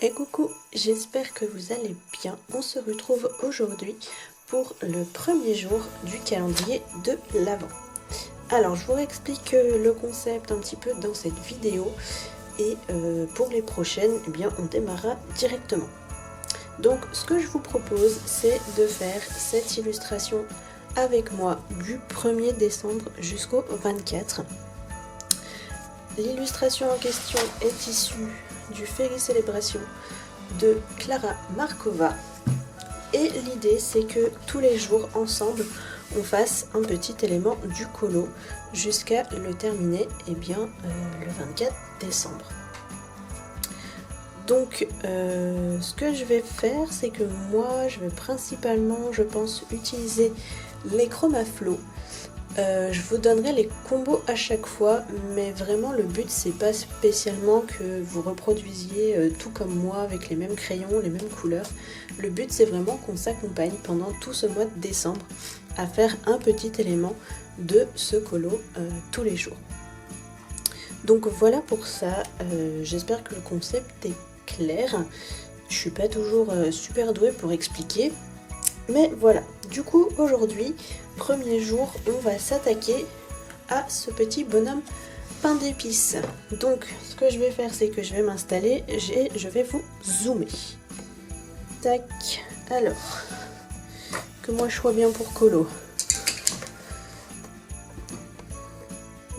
Et coucou, j'espère que vous allez bien. On se retrouve aujourd'hui pour le premier jour du calendrier de l'Avent. Alors, je vous réexplique le concept un petit peu dans cette vidéo et pour les prochaines, eh bien, on démarrera directement. Donc, ce que je vous propose, c'est de faire cette illustration avec moi du 1er décembre jusqu'au 24. L'illustration en question est issue du Fairy Célébration de Clara Markova et l'idée c'est que tous les jours ensemble on fasse un petit élément du colo jusqu'à le terminer le 24 décembre. Donc ce que je vais faire, c'est que moi je vais principalement, je pense, utiliser les Chromaflow. Je vous donnerai les combos à chaque fois, mais vraiment le but c'est pas spécialement que vous reproduisiez tout comme moi avec les mêmes crayons, les mêmes couleurs. Le but c'est vraiment qu'on s'accompagne pendant tout ce mois de décembre à faire un petit élément de ce colo tous les jours. Donc voilà pour ça, j'espère que le concept est clair. Je suis pas toujours super douée pour expliquer. Mais voilà, du coup aujourd'hui, premier jour, on va s'attaquer à ce petit bonhomme pain d'épices. Donc ce que je vais faire, c'est que je vais m'installer et je vais vous zoomer. Tac, alors, que moi je sois bien pour colo.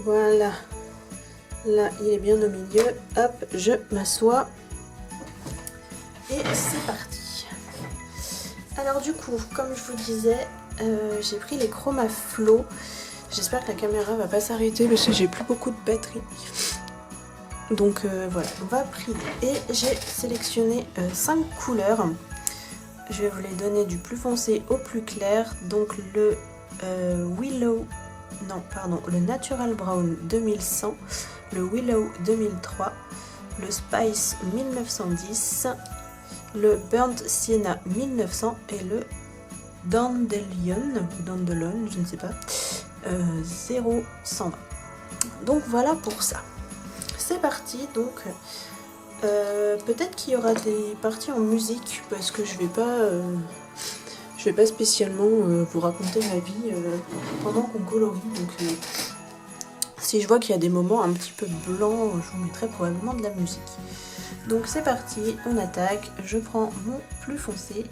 Voilà, là il est bien au milieu, hop, je m'assois et c'est parti. Alors du coup, comme je vous disais, j'ai pris les Chromaflow. J'espère que la caméra va pas s'arrêter parce que j'ai plus beaucoup de batterie. Donc voilà, on va prier. Et j'ai sélectionné 5 couleurs. Je vais vous les donner du plus foncé au plus clair. Donc le le Natural Brown 2100, le Willow 2003, le Spice 1910, le Burnt Sienna 1900 et le Dandelion, je ne sais pas, 0120. Donc voilà pour ça. C'est parti, donc peut-être qu'il y aura des parties en musique parce que je vais pas spécialement vous raconter ma vie pendant qu'on colorie. Donc si je vois qu'il y a des moments un petit peu blancs, je vous mettrai probablement de la musique. Donc c'est parti, on attaque, je prends mon plus foncé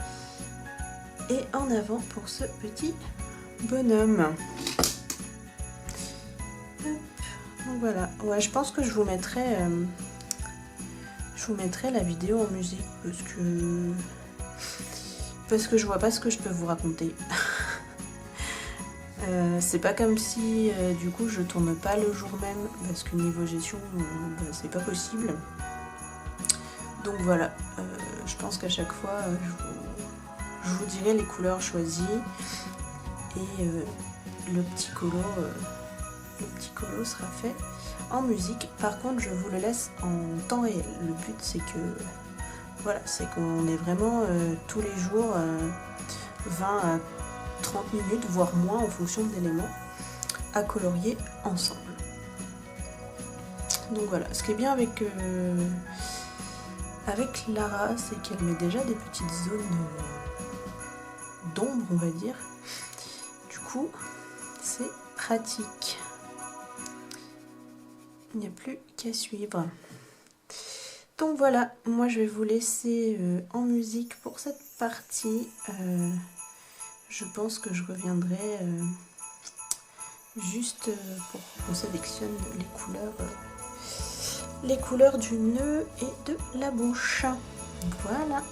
et en avant pour ce petit bonhomme. Hop, donc voilà, ouais, je pense que je vous mettrai la vidéo en musique parce que je vois pas ce que je peux vous raconter. C'est pas comme si du coup je tourne pas le jour même parce que niveau gestion c'est pas possible. Donc voilà, je pense qu'à chaque fois je vous dirai les couleurs choisies et le petit colo sera fait en musique. Par contre je vous le laisse en temps réel. Le but c'est qu'on ait vraiment tous les jours 20 à 30 minutes voire moins en fonction de l'élément à colorier ensemble. Donc voilà, ce qui est bien avec Lara, c'est qu'elle met déjà des petites zones d'ombre, on va dire. Du coup, c'est pratique. Il n'y a plus qu'à suivre. Donc voilà, moi je vais vous laisser en musique pour cette partie. Je pense que je reviendrai juste pour qu'on sélectionne les couleurs du nœud et de la bouche. Voilà.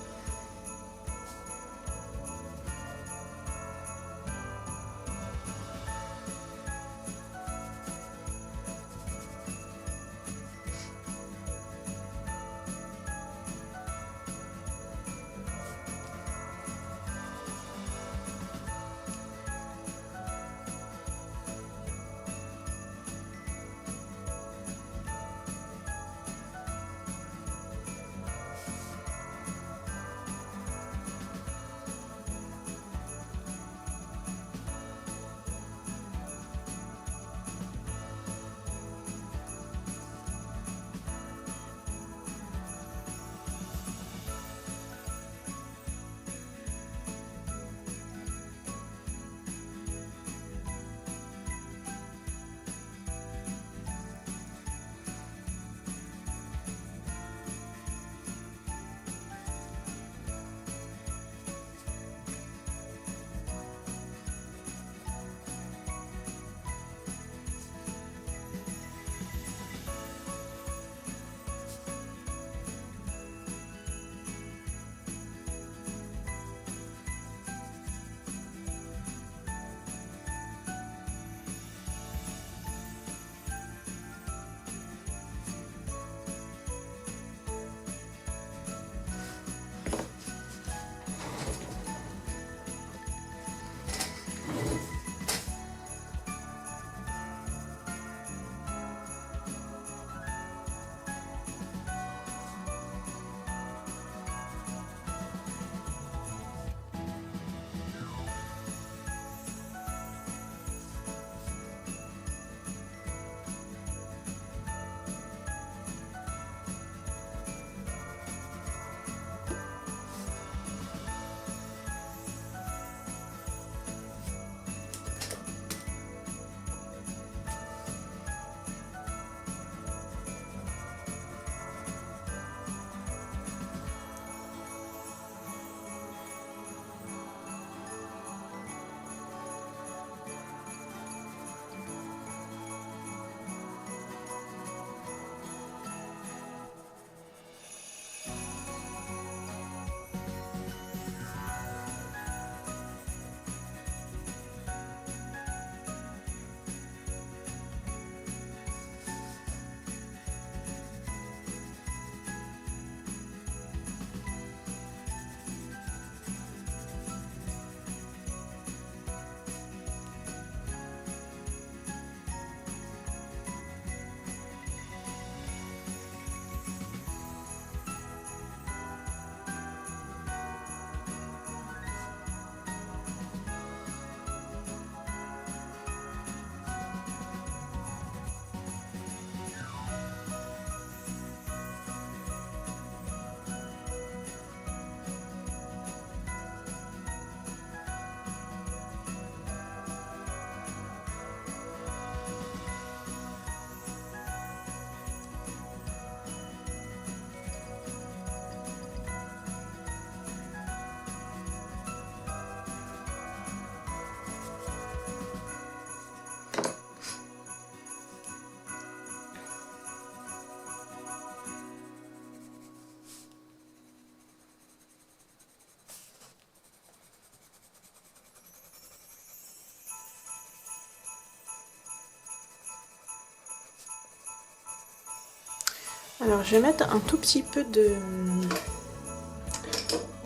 Alors je vais mettre un tout petit peu de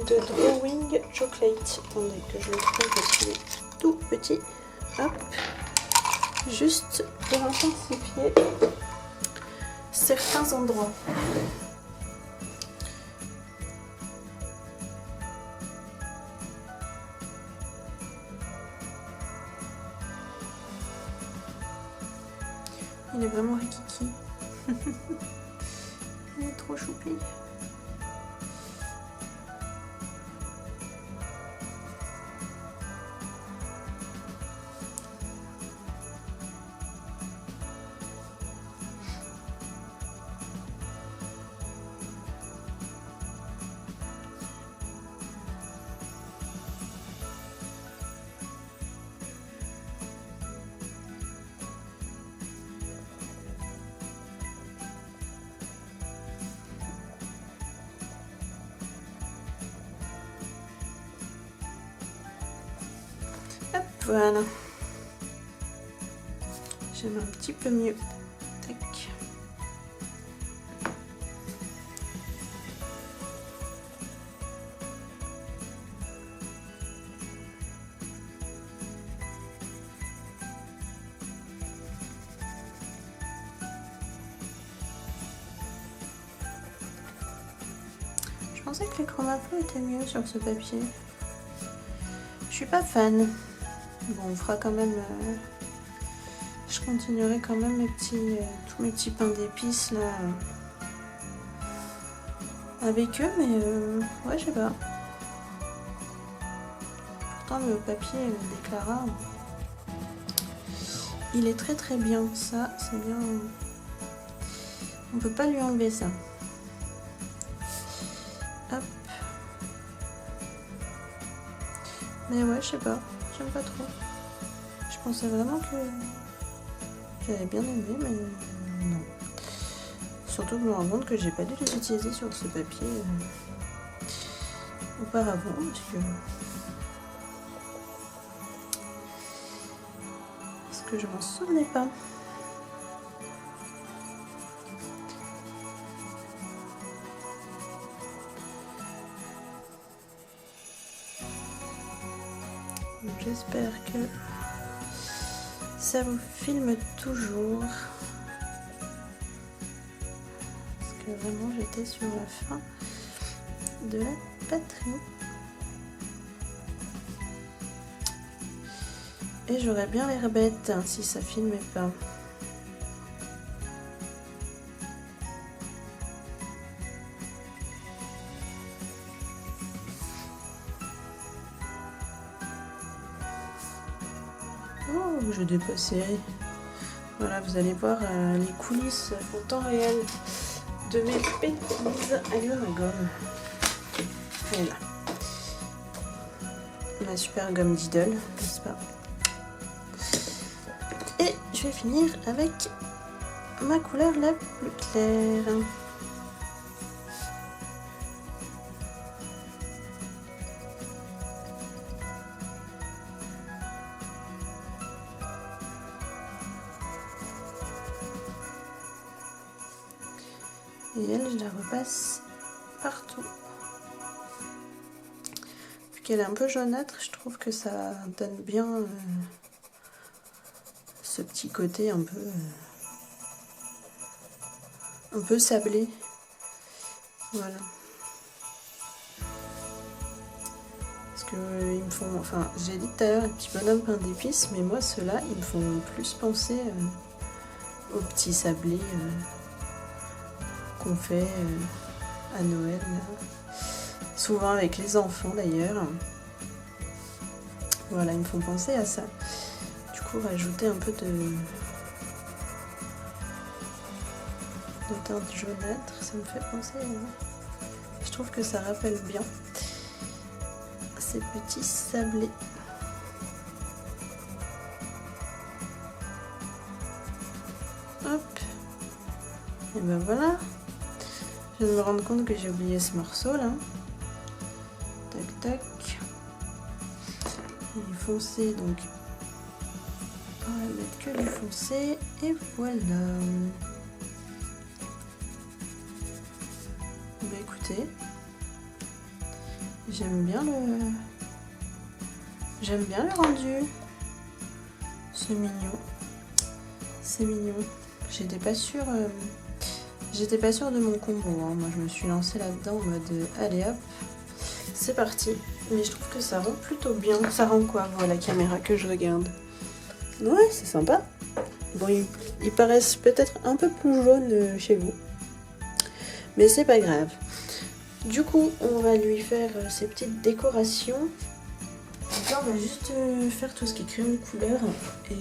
Drawing Chocolate. Attendez que je le trouve parce qu'il est tout petit. Hop. Juste pour intensifier certains endroits. Il est vraiment rikiki. Il est trop choupi. Hop, voilà. J'aime un petit peu mieux. Tac. Je pensais que les chromaflow étaient mieux sur ce papier. Je suis pas fan. Bon, on fera quand même. Je continuerai quand même tous mes petits pains d'épices là avec eux, mais ouais, je sais pas. Pourtant, le papier Declara, il est très très bien. Ça, c'est bien. On peut pas lui enlever ça. Hop. Mais ouais, je sais pas. J'aime pas trop. Je pensais vraiment que j'avais bien aimé, mais non. Surtout que je me rends compte que j'ai pas dû les utiliser sur ce papier auparavant, parce que je m'en souvenais pas. J'espère que ça vous filme toujours. Parce que vraiment j'étais sur la fin de la batterie. Et j'aurais bien l'air bête hein, si ça filmait pas. Oh, je dépassais. Voilà, vous allez voir les coulisses en temps réel de mes bêtises. Elle est où ma gomme? Elle est là. Ma super gomme Diddle, n'est-ce pas? Et je vais finir avec ma couleur la plus claire. Et elle, je la repasse partout. Vu qu'elle est un peu jaunâtre, je trouve que ça donne bien ce petit côté un peu sablé. Voilà. Parce que ils me font, enfin, j'ai dit tout à l'heure les petits bonhommes pain d'épices, mais moi ceux-là, ils me font plus penser aux petits sablés qu'on fait à Noël, là. Souvent avec les enfants d'ailleurs. Voilà, ils me font penser à ça. Du coup, rajouter un peu de teinte jaunâtre, ça me fait penser je trouve que ça rappelle bien ces petits sablés. Hop, et ben voilà. Je viens de me rendre compte que j'ai oublié ce morceau là. Tac tac. Il est foncé, donc on va mettre que le foncé et voilà. Bah écoutez, j'aime bien le rendu. C'est mignon. C'est mignon. J'étais pas sûre de mon combo, hein. Moi je me suis lancée là-dedans en mode allez hop, c'est parti. Mais je trouve que ça rend plutôt bien. Ça rend quoi, voilà la caméra que je regarde. Ouais, c'est sympa. Bon, ils paraissent peut-être un peu plus jaunes chez vous. Mais c'est pas grave. Du coup, on va lui faire ses petites décorations. Donc là, on va juste faire tout ce qui est crayon couleur. Et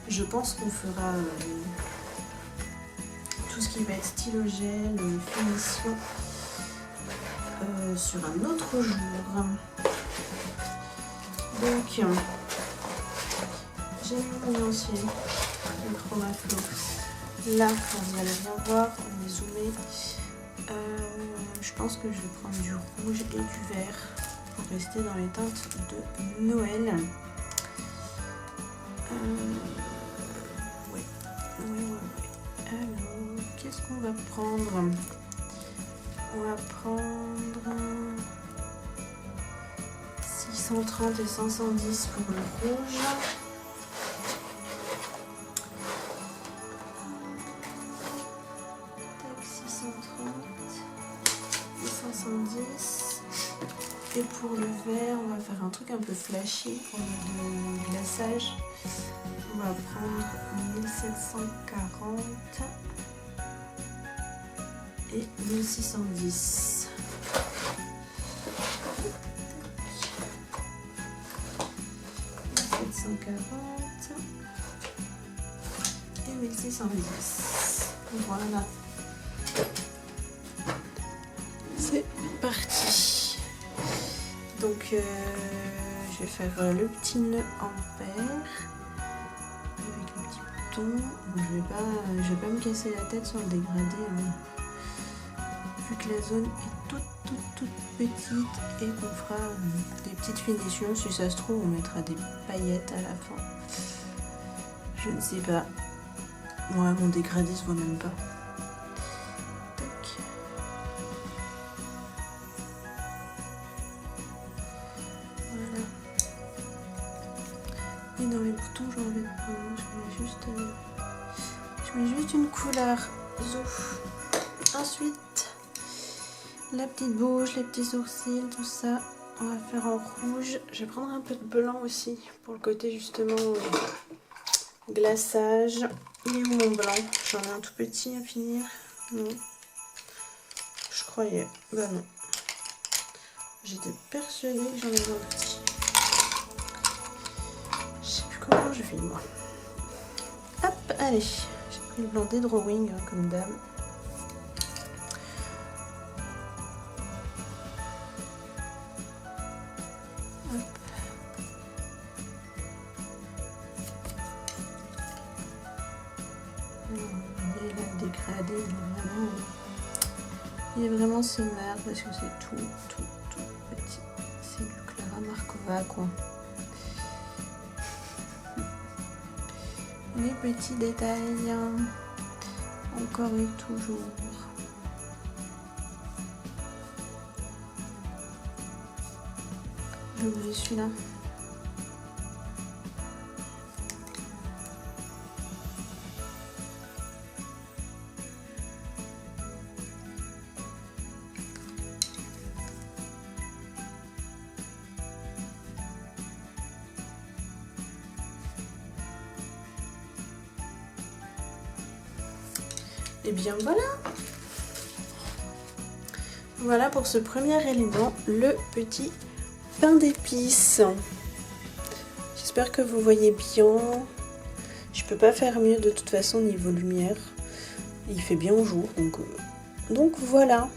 je pense qu'on fera tout ce qui va être stylo gel, finition sur un autre jour. Donc, j'ai mis mon ancien Chromaflo. Là, vous allez bien voir, on est zoomé. Je pense que je vais prendre du rouge et du vert pour rester dans les teintes de Noël. Ouais. Alors, qu'est-ce qu'on va prendre? On va prendre 630 et 510 pour le rouge. Tac, 630 et 510. Et pour le vert, on va faire un truc un peu flashy pour le glaçage. On va prendre 1740 et 1610. Et 1610. Voilà. C'est parti. Donc je vais faire le petit nœud en paire avec le petit bouton. Bon, je vais pas me casser la tête sur le dégradé, hein. Vu que la zone est toute petite et qu'on fera des petites finitions. Si ça se trouve, on mettra des paillettes à la fin. Je ne sais pas. Moi, mon dégradé se voit même pas. Tac. Voilà. Et dans les boutons, j'en vais prendre. Je mets juste une couleur. Zouf. Ensuite, la petite bouche, les petits sourcils, tout ça, on va faire en rouge. Je vais prendre un peu de blanc aussi pour le côté justement glaçage. Il est où mon blanc? J'en ai un tout petit à finir. Non. Je croyais. Bah non. J'étais persuadée que j'en avais un petit. Je sais plus comment je fais moi. Hop, allez. J'ai pris le blanc des drawings hein, comme d'hab. Dégradé, il est vraiment sommaire parce que c'est tout petit. C'est du Clara Markova quoi. Les petits détails, encore et toujours. J'ai oublié celui-là. Et bien voilà. Voilà pour ce premier élément, le petit pain d'épices. J'espère que vous voyez bien. Je peux pas faire mieux de toute façon niveau lumière. Il fait bien au jour, donc voilà.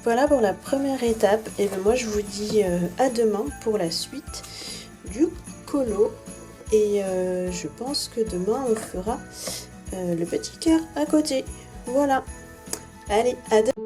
Voilà pour la première étape. Et bien moi je vous dis à demain pour la suite du colo. Et je pense que demain on fera le petit cœur à côté. Voilà. Allez, à demain.